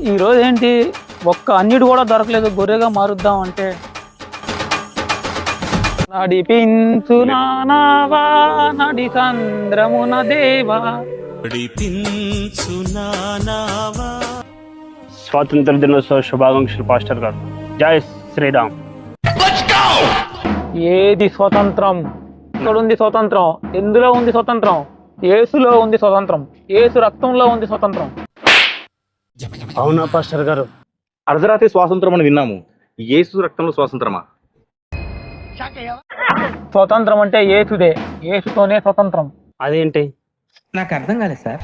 ఈరోజు ఏంటి ఒక్క అన్నిటి కూడా దొరకలేదు, గొర్రెగా మారుద్దాం అంటే. నడిపించు నానావా నడి సంద్రమున దేవా. స్వాతంత్ర దినోత్సవ శుభాకాంక్షలు పాస్టర్ గారు. జై శ్రీరామ్. ఏది స్వతంత్రం? ఇక్కడుంది స్వతంత్రం. ఎందులో ఉంది స్వతంత్రం? యేసులో ఉంది స్వతంత్రం. యేసు రక్తంలో ఉంది స్వతంత్రం. అవునా పాస్టర్ గారు? అర్ధరాత్రి స్వాతంత్రం అని విన్నాము, యేసు రక్తంలో స్వాతంత్రమా? స్వతంత్రం అంటే యేసుదే, యేసుతోనే స్వతంత్రం. అదేంటి? నాకు అర్థం కాలేదు సార్.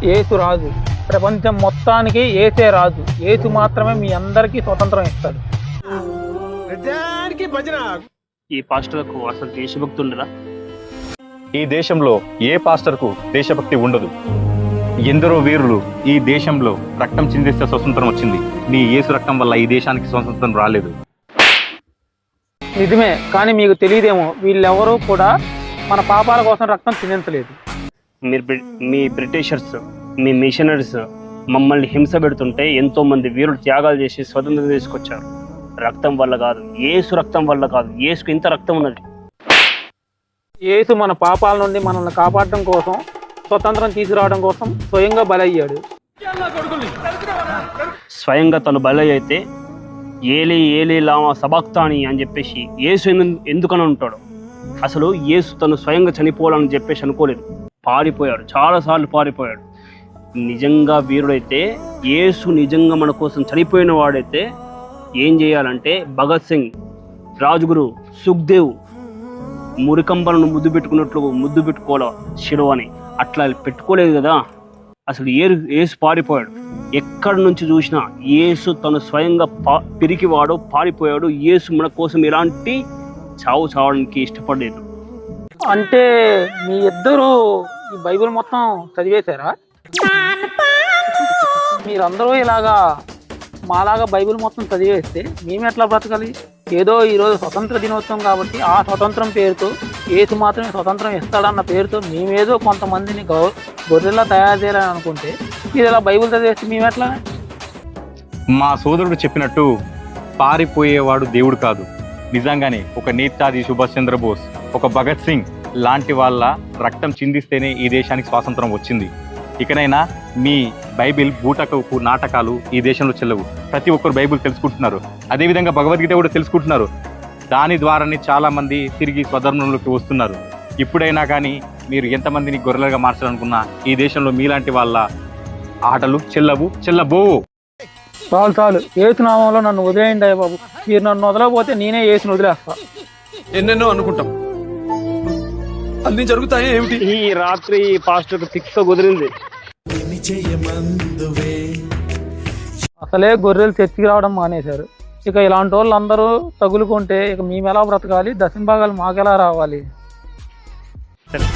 యేసు రాజు, ప్రపంచం మొత్తానికి యేసే రాజు. యేసు మాత్రమే మీ అందరికీ స్వతంత్రం ఇస్తాడు. ఈ పాస్టర్కు అసలు దేశభక్తి ఉండదా? ఈ దేశంలో ఏ పాస్టర్కు దేశభక్తి ఉండదు. ఎందరో వీరులు ఈ దేశంలో రక్తం చిందిస్తే స్వతంత్రం వచ్చింది. నీ యేసు రక్తం వల్ల ఈ దేశానికి స్వతంత్రం రాలేదు. నిజమే, కానీ మీకు తెలియదేమో, వీళ్ళెవరూ కూడా మన పాపాల కోసం రక్తం చిందించలేదు. మీ బ్రిటిషర్స్, మీ మిషనరీస్ మమ్మల్ని హింస పెడుతుంటే ఎంతో మంది వీరులు త్యాగాలు చేసి స్వతంత్రం తీసుకొచ్చారు. రక్తం వల్ల కాదు, యేసు రక్తం వల్ల కాదు. యేసుకు ఇంత రక్తం ఉన్నది. యేసు మన పాపాల నుండి మనల్ని కాపాడడం కోసం, స్వతంత్రం తీసుకురావడం కోసం స్వయంగా బలయ్యాడు. స్వయంగా తను బలి అయితే ఏలి ఏలి లామా సబాక్తాని అని చెప్పేసి యేసు ఎందుకని ఉంటాడు? అసలు యేసు తను స్వయంగా చనిపోవాలని చెప్పేసి అనుకోలేదు. పారిపోయాడు, చాలాసార్లు పారిపోయాడు. నిజంగా వీరుడైతే, యేసు నిజంగా మన కోసం చనిపోయిన వాడైతే ఏం చేయాలంటే, భగత్ సింగ్, రాజ్గురు, సుఖ్దేవ్ మురికంబలను ముద్దు పెట్టుకున్నట్లు ముద్దు పెట్టుకోవాలి శిలువని. అట్లా పెట్టుకోలేదు కదా. అసలు యేసు పారిపోయాడు. ఎక్కడి నుంచి చూసినా యేసు తను స్వయంగా పిరికివాడు, పారిపోయాడు. యేసు మన కోసం ఎలాంటి చావు చావడానికి ఇష్టపడలేదు. అంటే మీ ఇద్దరు ఈ బైబిల్ మొత్తం చదివేశారా? మీరందరూ ఇలాగా మాలాగా బైబిల్ మొత్తం చదివేస్తే మేము ఎట్లా బ్రతకాలి? ఏదో ఈరోజు స్వతంత్ర దినోత్సవం కాబట్టి ఆ స్వతంత్రం పేరుతో, యేసు మాత్రమే స్వతంత్రం ఇస్తాడన్న పేరుతో మేమేదో కొంతమందిని గొర్రెలా తయారు చేయాలని అనుకుంటే, మీరు ఇలా బైబిల్ చదివేస్తే మేమెట్లా? మా సోదరుడు చెప్పినట్టు పారిపోయేవాడు దేవుడు కాదు. నిజంగానే ఒక నేతాజీ సుభాష్ చంద్రబోస్, ఒక భగత్ సింగ్ లాంటి వాళ్ళ రక్తం చిందిస్తేనే ఈ దేశానికి స్వాతంత్రం వచ్చింది. ఇకనైనా మీ బైబిల్ బూటకపు నాటకాలు ఈ దేశంలో చెల్లవు. ప్రతి ఒక్కరు బైబిల్ తెలుసుకుంటున్నారు, అదేవిధంగా భగవద్గీత కూడా తెలుసుకుంటున్నారు. దాని ద్వారానే చాలా మంది తిరిగి స్వధర్మంలోకి వస్తున్నారు. ఇప్పుడైనా కానీ మీరు ఎంతమందిని గొర్రెలుగా మార్చాలనుకున్నా ఈ దేశంలో మీలాంటి వాళ్ళ ఆటలు చెల్లబోవు. చాలు, యేసు నామంలో నన్ను వదిలేయండి అయ్య బాబు. మీరు నన్ను వదలకపోతే నేనే యేసుని వదిలేస్తా. ఎన్నెన్నో అనుకుంటాం, అన్ని జరుగుతాయి ఏమిటి? ఈ రాత్రి పాస్టర్కు ఫిక్స్ కుదిరింది. అసలే గొర్రెలు చర్చికి రావడం మానేశారు. ఇక ఇలాంటి వాళ్ళు అందరూ తగులుకుంటే ఇక మేము ఎలా బ్రతకాలి? దశంభాగాలు మాకెలా రావాలి? సరే.